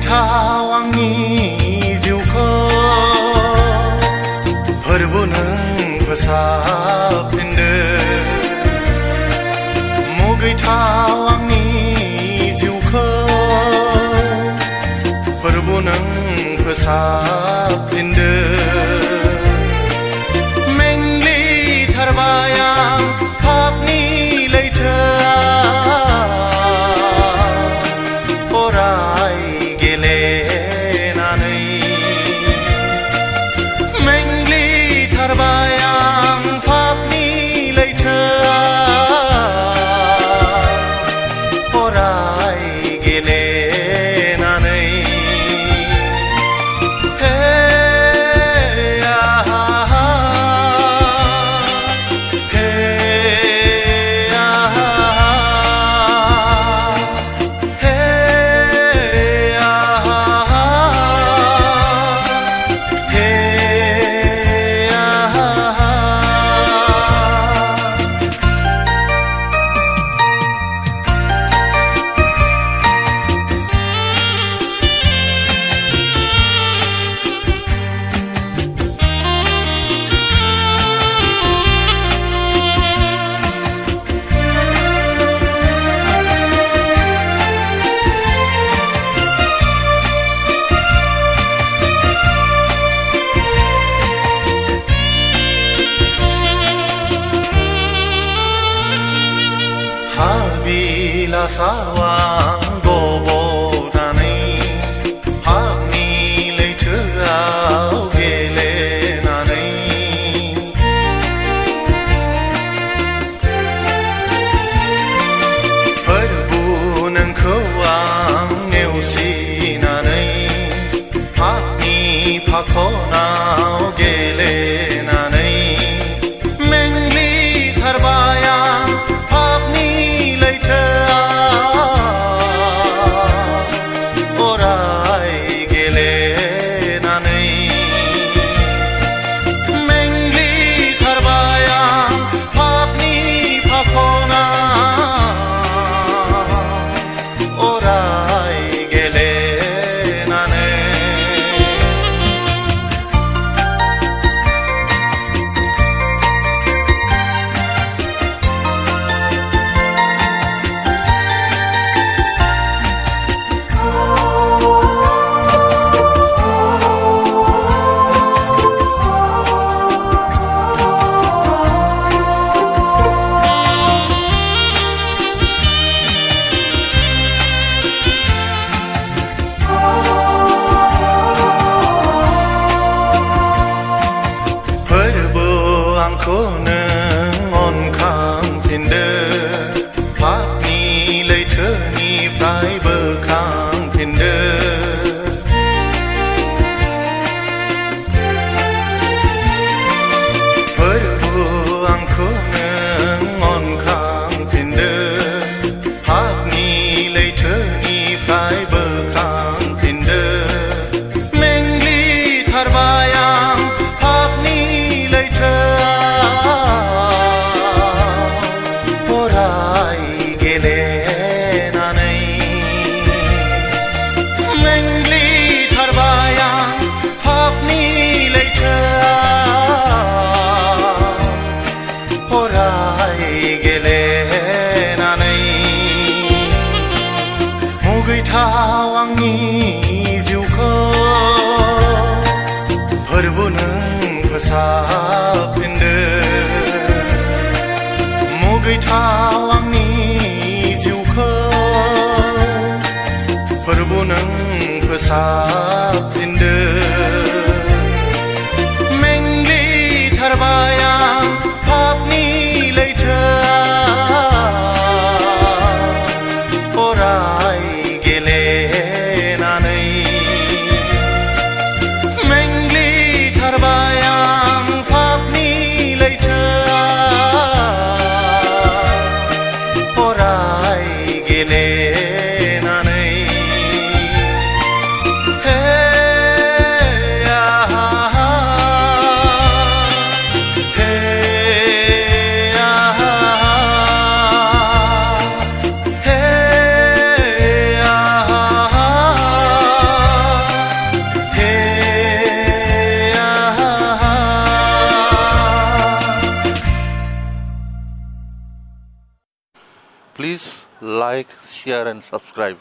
मुगैथाव आंनि जिउखौ फोरबो नों फोसाबफिनदो मुगैथाव आंनि जिउखौ फोरबो नों फोसाबफिनदो मेंग्लिथारबाय आं पापनि लैथोआ अराय गेलेनानै मेंग्लिथारबाय आं पापनि लैथोआ अराय गेलेनानै बिलासावां गब'नानै पापनि लैथोआव गेलेनानै फोरबो नोंखौ आं नेवसिनानै पापनि फाखनाव गेलेनानै मेंग्लिथारबाय आं पापनि अराय गेलेनानै मेंग्लिथारबाय आं पापनि फाखनाव अराय गेलेनानै आंखौ नों अनखांफिनदो पापनि लैथोनिफ्राय बोखांफिनदो फोरबो आंखौ नों अनखांफिनदो पापनि लैथोनिफ्राय बोखांफिनदो मेंग्लिथारबाय आं पापनि गेलेनानै मेंग्लिथारबाय आं पापनि लैथोआ अराय गेलेनानै मुगैथाव आंनि जिउखौ फोरबो नों फोसाबफिनदो मुगैथाव आंनि जिउखौ फोरबो नों फोसाबफिनदो मेंग्लिथारबाय आं पापनि लैथोआ अराय गेलेनानै मेंग्लिथारबाय आं पापनि लैथोआ अराय गेलेनानै like, share and subscribe.